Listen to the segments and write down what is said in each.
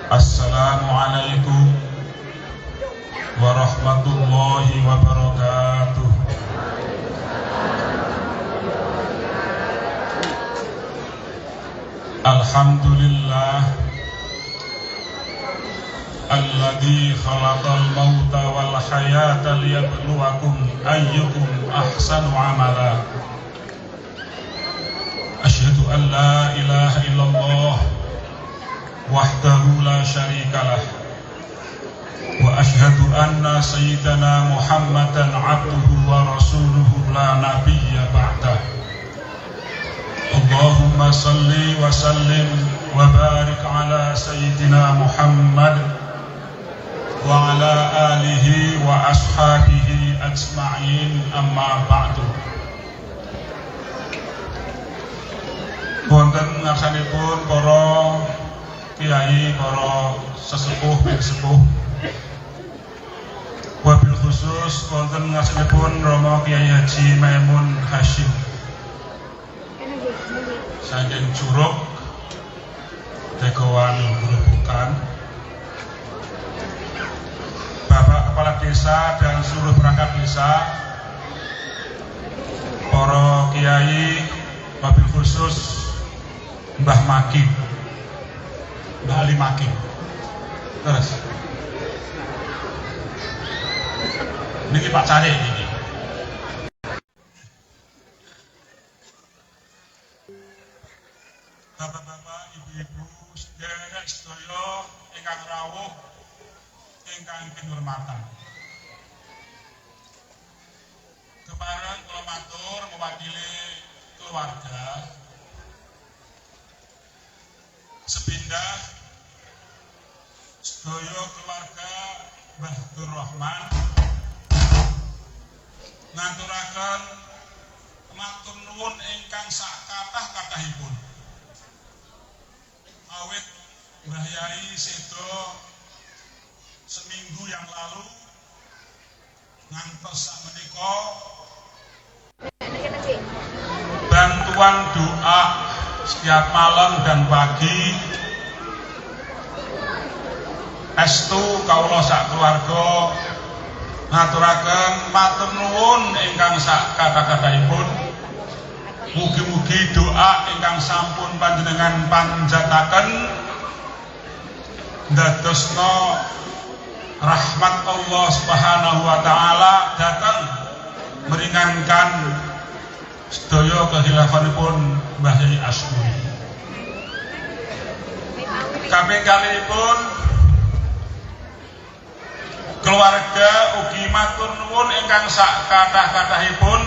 Assalamualaikum warahmatullahi wabarakatuh. Alhamdulillah alladzi khalaqal mauta wal hayata liyabluwakum ayyukum ahsanu amala. Asyhadu an la ilaha illallah wahdahu la syarikalah wa asyhadu anna sayyidana Muhammadan abduhu wa rasuluhu la nabiyya ba'dah. Allahumma salli wa sallim wa barik ala sayyidina Muhammad wa ala alihi wa ashabihi ajma'in, amma ba'du. Wonten ngarsanipun para kiai, para sesepuh bin sepuh, wabil khusus wonten ngarsanipun Romo Kiai Haji Maimun Hasyim saking Curug Degowan Grobogan, Bapak Kepala Desa dan seluruh perangkat desa, para kiai, wabil khusus Mbah Makim, Mbah Ali Makim. Terus niki Pak Cari niki. Bapak-bapak, ibu-ibu, sedherek sedaya ingkang rawuh, ingkang kinurmatan. Kepareng kula matur mewakili keluarga sepindah sedaya keluarga Mbah Dur Rahman ngaturaken matur nuwun ingkang sakathah-kathahipun. Awit Mbah Yai sedo seminggu yang lalu ngantos sakmenika bantuan doa setiap malam dan pagi estu kawula sak keluarga ngaturaken matur nuwun ingkang sak kathah-kathahipun. Mugi-mugi doa ingkang sampun panjenengan panjataken ndadosna rahmat Allah Subhanahu wa taala datang meringankan sedaya kehilafanipun Mbah Yai Asmi. Kaping kalihipun keluarga ugi matur nuwun ingkang sak kathah-kathahipun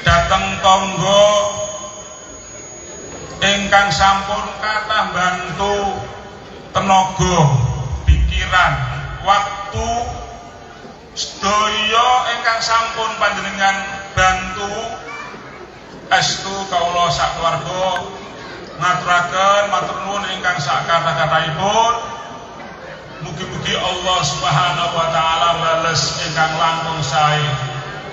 dateng tangga ingkang sampun kathah bantu tenaga, pikiran, waktu sedaya ingkang sampun panjenengan bantu estu kawula sak keluarga ngaturaken matur nuwun ingkang sak kathah-kathahipun. Mugi-mugi Allah Subhanahu wa taala bales ingkang langkung sae.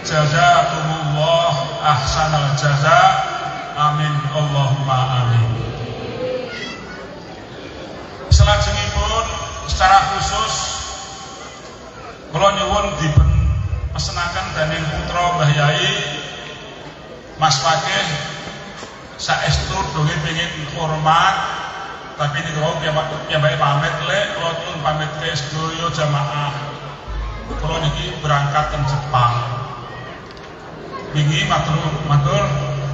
Jazakumullah ahsanal jaza. Amin Allahumma amin. Salajengipun secara khusus kula nyuwun dipun pesenaken dening putra Mbah Yai Mas Fakih saestu dongé pengin hormat, tapi niku piyambake pamit lek kula nyuwun pamit ke sedaya jamaah. Kula niki berangkat ke Jepang. Wingi matur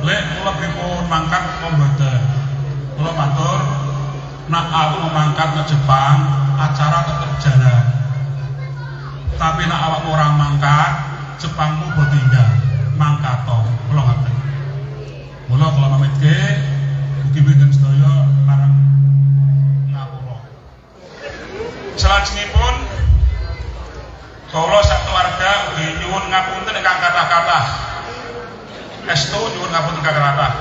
lek kula pripun mangkat mboten. Kula matur nak aku mangkat ke Jepang acara tetep jalan. Tapi nak awak ora mangkat, Jepangmu mbok tinggal. Mangkat to. Kula ngoten. Mula kula pamitke mugi pinten sedaya larang ngapura. Salajengipun kula sak keluarga ugi nyuwun ngapunten ingkang kathah-kathah. Estu nyuwun ngapunten ingkang kathah.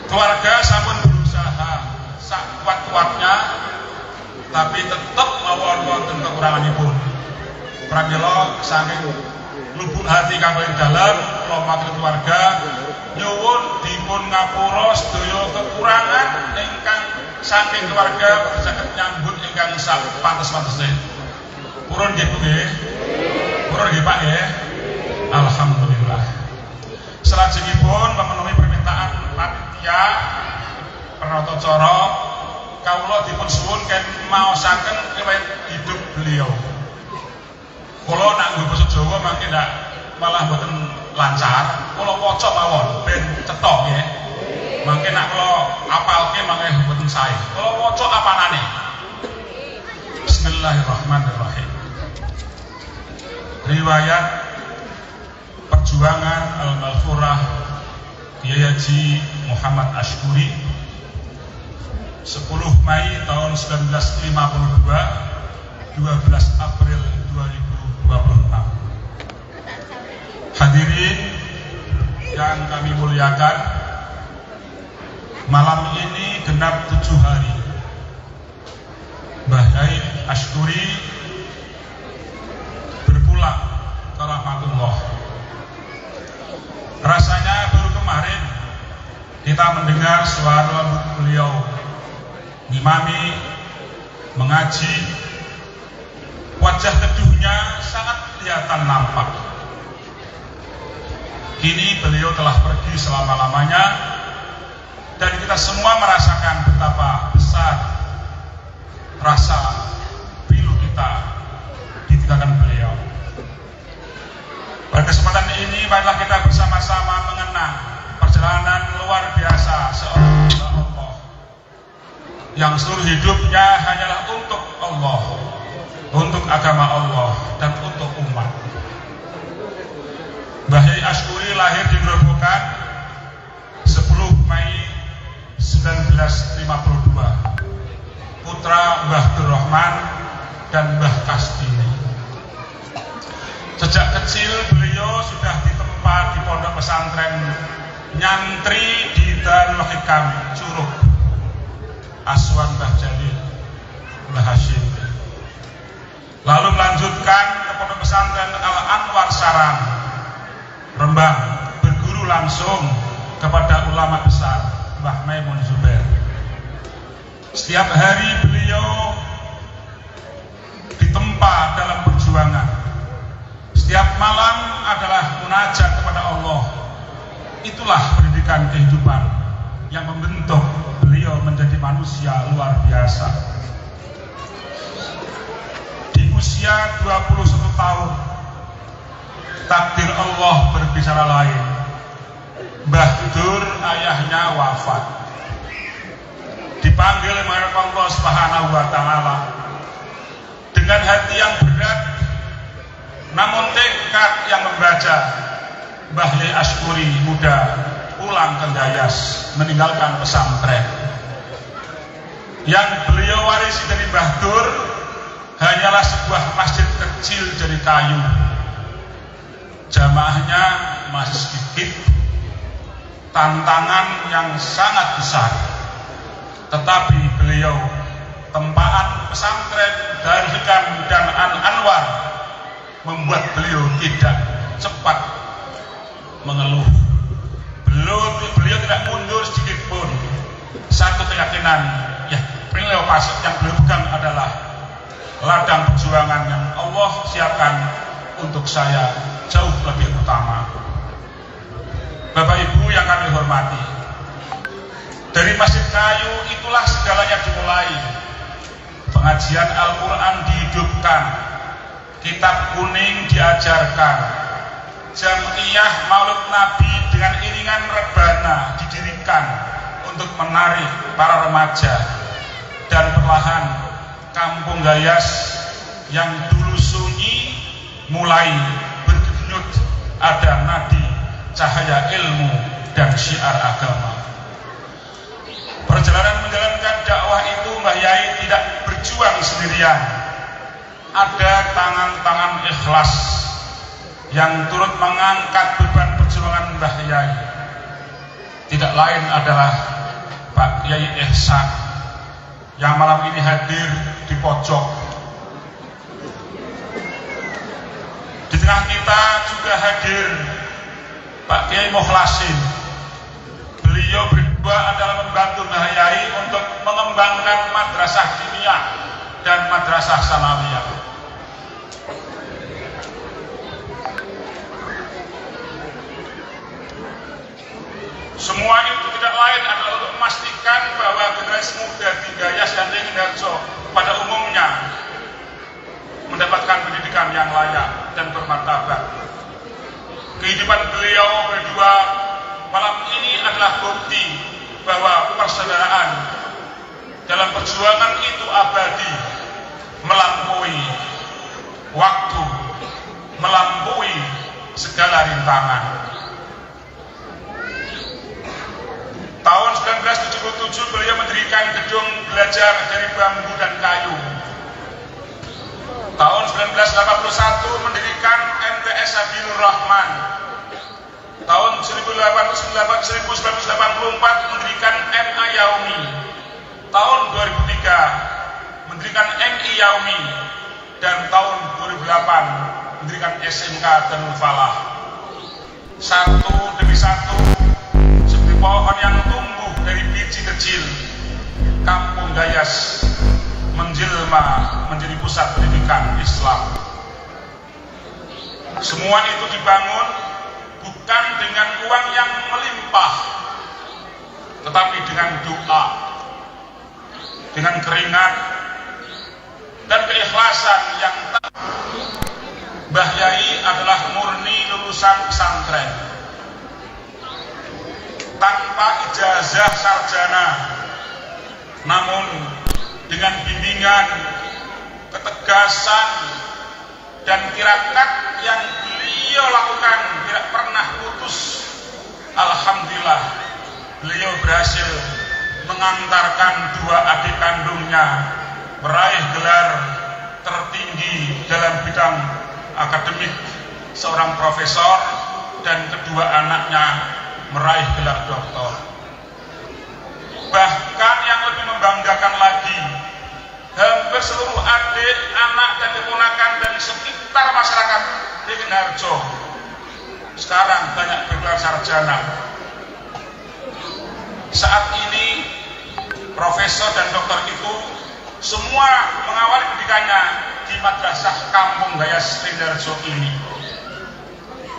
Keluarga sampun berusaha sak kuat-kuatnya, tapi tetap mawon wonten kekuranganipun. Pramila saking lubuk hati kagem dalam kula matur keluarga nyuwun dipun ngapura sedaya kekurangan ingkang saking keluarga saged nyambut ingkang sak pantes-pantesne. Purun nggih Bu nggih. Purun nggih Pak nggih. Alhamdulillah. Salajengipun memenuhi permintaan panitia Pranatacara kawula dipun suwun ken maosaken riwayat hidup beliau. Kula nak nggo basa Jawa mangke ndak malah mboten lancar, kula waca mawon ben cetok nggih. Mangke nak kula apalke mangke mboten sae. Kula waca apanane. Bismillahirrahmanirrahim. Riwayat perjuangan Al-Maghfurah Kiai Haji Muhammad Ashkuri 10 Mei tahun 1952, 12 April 2026. Hadirin yang kami muliakan, malam ini genap 7 hari Mbah Yai Ashkuri berpulang ke rahmatullah. Rasanya baru kemarin kita mendengar suara beliau ngimami, mengaji, wajah teduhnya sangat kelihatan nampak. Kini beliau telah pergi selama-lamanya dan kita semua merasakan betapa besar rasa pilu kita ditinggalkan beliau. Pada kesempatan ini marilah kita bersama-sama mengenang perjalanan luar biasa seorang hamba Allah yang seluruh hidupnya hanyalah untuk Allah, untuk agama Allah dan untuk umat. Mbah Yai Ashkuri lahir di Grobogan 10 Mei 1952, putra Mbah Durrahman dan Mbah Kastini. Sejak kecil beliau sudah ditempa di pondok pesantren nyantri di Darul Hikam Curug, asuhan Mbah Jalil, Mbah Hashim. Lalu melanjutkan ke pondok pesantren Al-Anwar Sarang, Rembang, berguru langsung kepada ulama besar Mbah Maimun Zubair. Setiap hari beliau ditempa dalam perjuangan. Setiap malam adalah munajat kepada Allah. Itulah pendidikan kehidupan yang membentuk beliau menjadi manusia luar biasa. Di usia 21 tahun, takdir Allah berbicara lain. Mbah Dur ayahnya wafat. Dipanggil oleh Allah Subhanahu wa taala dengan hati yang berat, namun tekad yang membaca. Mbah Yai Ashkuri muda pulang ke Dayas, meninggalkan pesantren. Yang beliau warisi dari Mbah Dur hanyalah sebuah masjid kecil dari kayu. Jamaahnya masih sedikit, tantangan yang sangat besar. Tetapi beliau tempaan pesantren Darul Hikam dan Anwar membuat beliau tidak cepat mengeluh. Beliau tidak mundur sedikit pun. Satu keyakinan, ya, beliau pasir yang beliau pegang adalah ladang perjuangan yang Allah siapkan untuk saya jauh lebih utama. Bapak Ibu yang kami hormati, dari masjid kayu itulah segalanya dimulai. Pengajian Al-Quran dihidupkan, kitab kuning diajarkan, Jam'iyah Maulid Nabi dengan iringan rebana didirikan untuk menarik para remaja, dan perlahan kampung Gayas yang dulu sunyi mulai berdenyut ada nadi cahaya ilmu dan syiar agama. Perjalanan menjalankan dakwah itu Mbah Yai tidak berjuang sendirian. Ada tangan-tangan ikhlas yang turut mengangkat beban perjuangan Mbah Yai. Tidak lain adalah Pak Yai Ihsan yang malam ini hadir di pojok. Di tengah kita juga hadir Pak Kiai Mukhlasin. Beliau berdua adalah membantu Mbah Yai untuk mengembangkan madrasah diniyah dan madrasah sanawiyah. Semua itu tidak lain adalah untuk memastikan bahwa generasi muda di Gayas dan Ringharjo pada umumnya mendapatkan pendidikan yang layak dan bermartabat. Kehidupan beliau berdua malam ini adalah bukti bahwa persaudaraan dalam perjuangan itu abadi, melampaui waktu, melampaui segala rintangan. Tahun 1977 beliau mendirikan gedung belajar dari bambu dan kayu. Tahun 1981 mendirikan MTS Sabilur Rahman. Tahun 1984 mendirikan MA Yaumi. Tahun 2003 mendirikan MI Yaumi. Dan tahun 2008 mendirikan SMK Darul Falah. Satu demi satu, seperti pohon yang tumbuh dari biji kecil, Kampung Gayas menjelma menjadi pusat pendidikan Islam. Semua itu dibangun bukan dengan uang yang melimpah, tetapi dengan doa, dengan keringat dan keikhlasan yang tak. Mbah Yai adalah murni lulusan pesantren, tanpa ijazah sarjana, namun dengan bimbingan, ketegasan, dan tirakat yang beliau lakukan tidak pernah putus. Alhamdulillah, beliau berhasil mengantarkan dua adik kandungnya meraih gelar tertinggi dalam bidang akademik, seorang profesor, dan kedua anaknya meraih gelar doktor. Bahkan yang lebih membanggakan lagi, hampir seluruh adik, anak, dan keponakan dan sekitar masyarakat Ringharjo sekarang banyak bergelar sarjana. Saat ini profesor dan doktor itu semua mengawali pendidikannya di Madrasah Kampung Gayas Ringharjo ini,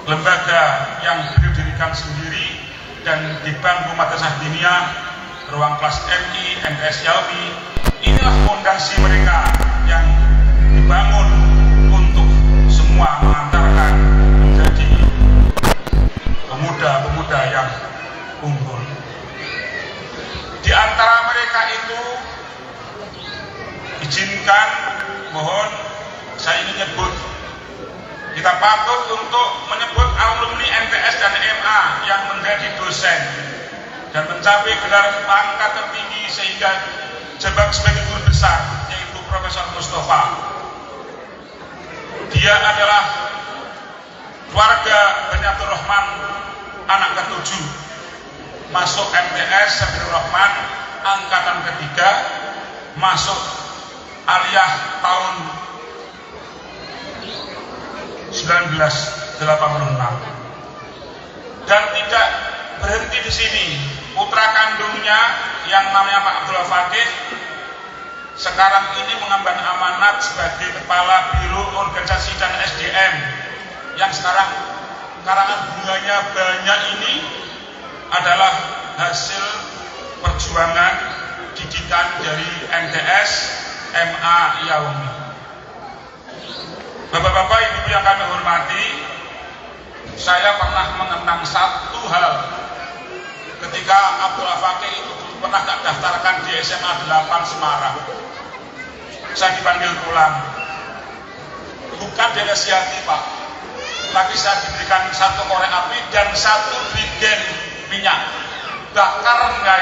lembaga yang beliau dirikan sendiri, dan di bangku madrasah diniyah, ruang kelas MI, MTS Yaumi, inilah fondasi mereka yang dibangun untuk semua mengantarkan menjadi pemuda-pemuda yang unggul. Di antara mereka itu, izinkan, mohon saya ingin menyebut, kita patut untuk menyebut alumni MTS dan MA yang menjadi dosen dan mencapai gelar pangkat tertinggi sehingga jabat sebagai guru besar, yaitu Profesor Mustafa. Dia adalah keluarga Bani Abdul Rahman, anak ke-7, masuk MTS Sabilur Rahman angkatan ketiga, masuk aliyah tahun 1986. Dan tidak berhenti di sini, putra kandungnya yang namanya Pak Abdul Fatih sekarang ini mengemban amanat sebagai kepala Biro Organisasi dan SDM, yang sekarang karangan bunganya banyak. Ini adalah hasil perjuangan didikan dari MTS MA Yaumi. Bapak-bapak, ibu yang kami hormati, saya pernah mengenang satu hal ketika Abdul Fakih itu pernah tak daftarkan di SMA 8 Semarang. Saya dipanggil pulang, bukan delegasi Pak, tapi saya diberikan satu korek api dan satu brigen minyak bakar nggak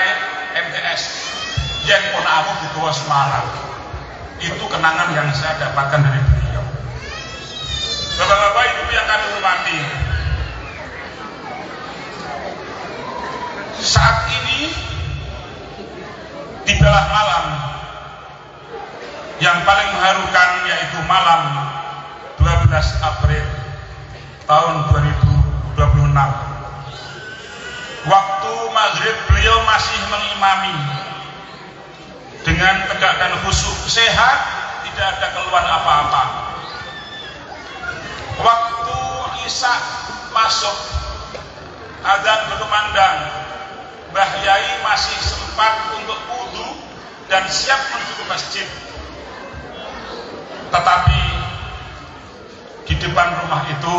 MTS yang pun aku di bawah Semarang. Itu kenangan yang saya dapatkan dari beliau. Bapak-bapak, ibu yang kami hormati, saat ini tibalah malam yang paling mengharukan, yaitu malam 12 April tahun 2026. Waktu maghrib beliau masih mengimami dengan dengan tegak dan khusyuk, sehat, tidak ada keluhan apa-apa. Waktu Isya masuk, adzan berkumandang, Mbah Yai masih sempat untuk wudu dan siap menuju ke masjid. Tetapi di depan rumah itu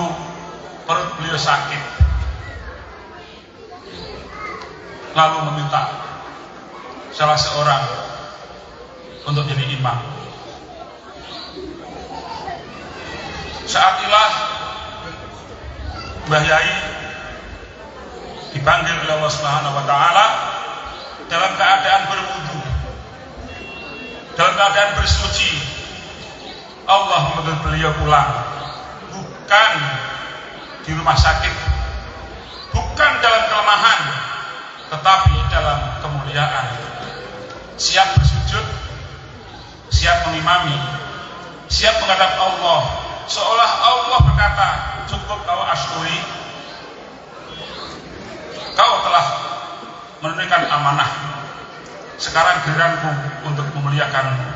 perut beliau sakit, lalu meminta salah seorang untuk jadi imam. Saat itulah Mbah Yai dipanggil oleh Allah Subhanahu wa taala dalam keadaan berwudu, dalam keadaan bersuci. Allah menuntut beliau pulang, bukan di rumah sakit, bukan dalam kelemahan, tetapi dalam kemuliaan. Siap bersujud, siap mengimami, siap menghadap Allah, seolah Allah berkata, cukup kau asyuri, kau telah menunaikan amanah, sekarang giliranku untuk memuliakanmu.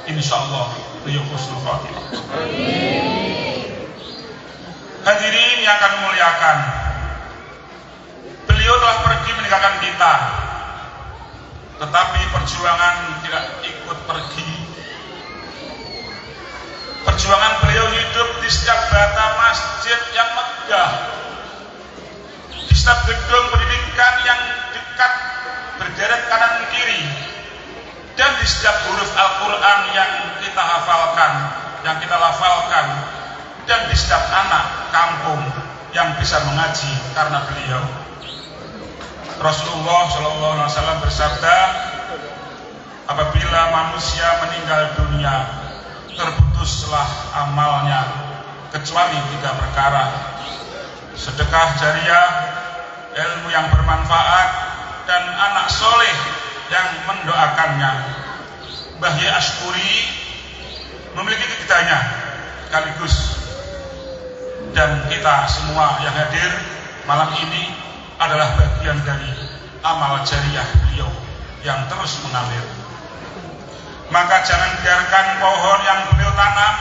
Insyaallah beliau husnul khotimah. Hadirin yang akan memuliakan, beliau telah pergi meninggalkan kita, tetapi perjuangan tidak ikut pergi. Perjuangan beliau hidup di setiap bata masjid yang megah, di setiap gedung pendidikan yang dekat berderet kanan kiri, dan di setiap huruf Al-Quran yang kita hafalkan, yang kita lafalkan, dan di setiap anak kampung yang bisa mengaji karena beliau. Rasulullah SAW bersabda, apabila manusia meninggal dunia, terputuslah amalnya kecuali 3 perkara: sedekah jariah, ilmu yang bermanfaat, dan anak soleh yang mendoakannya. Mbah Yai Ashkuri memiliki ketiganya sekaligus, dan kita semua yang hadir malam ini adalah bagian dari amal jariah beliau yang terus mengalir. Maka jangan biarkan pohon yang beliau tanam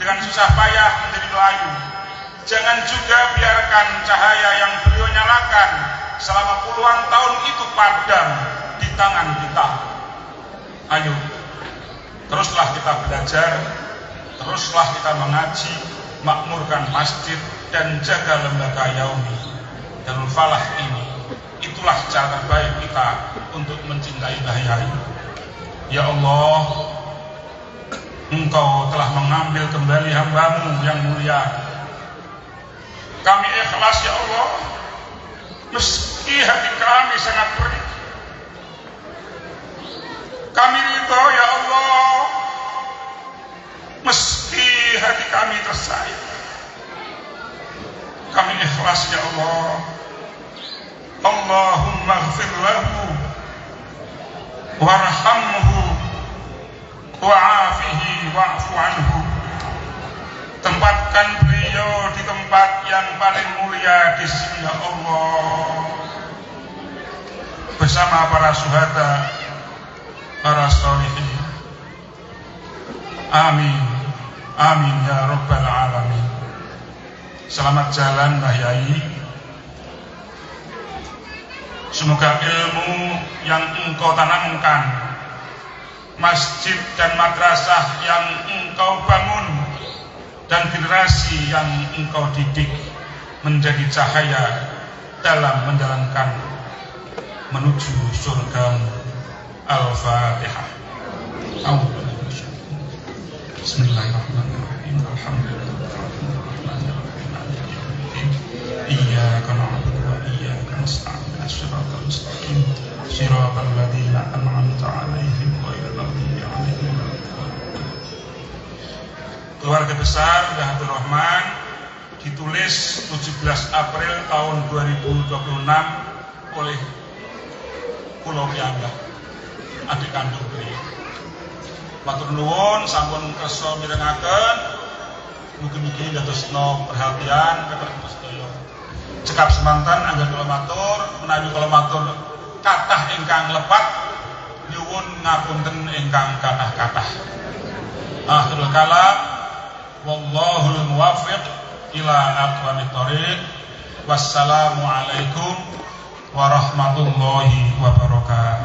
dengan susah payah menjadi layu. Jangan juga biarkan cahaya yang beliau nyalakan selama puluhan tahun itu padam di tangan kita. Ayo, teruslah kita belajar, teruslah kita mengaji, makmurkan masjid, dan jaga lembaga Yaumi Darul Falah ini. Itulah cara terbaik kita untuk mencintai Mbah Yai. Ya Allah, Engkau telah mengambil kembali hamba-Mu yang mulia. Kami ikhlas ya Allah, meski hati kami sangat perih. Kami ridho ya Allah, meski hati kami tersayat. Kami ikhlas ya Allah. Allahumma ighfir lahu warhamhu wa'afihi wa'fu anhu. Tempatkan beliau di tempat yang paling mulia di sisi Allah, bersama para syuhada, para sholihin. Amin, amin ya rabbal alamin. Selamat jalan Mbah Yai. Semoga ilmu yang engkau tanamkan, masjid dan madrasah yang engkau bangun, dan generasi yang engkau didik menjadi cahaya dalam menjalankan menuju surga. Al-Fatihah. Bismillahirrahmanirrahim. Alhamdulillahirrahmanirrahim. Iyyaka na'budu wa iyyaka nasta'in. Shiratal mustaqim. Shiratal ladzina an'amta 'alaihim ghairil maghdubi 'alaihim waladdallin. Keluarga besar Mbah Abdul Rahman ditulis 17 April tahun 2026 oleh Pulau Pianda, adik kandung beliau. Matur nuwun sampun kersa mirengaken, mugi-mugi ndadosna perhatian kepada sedaya. Cekap semanten anggen kula matur, menawi kula matur kathah ingkang lepat nyuwun ngapunten ingkang kathah-kathah. Akhirul kalam wallahul muwaffiq ila aqwamit thoriq. Wassalamualaikum warahmatullahi wabarakatuh.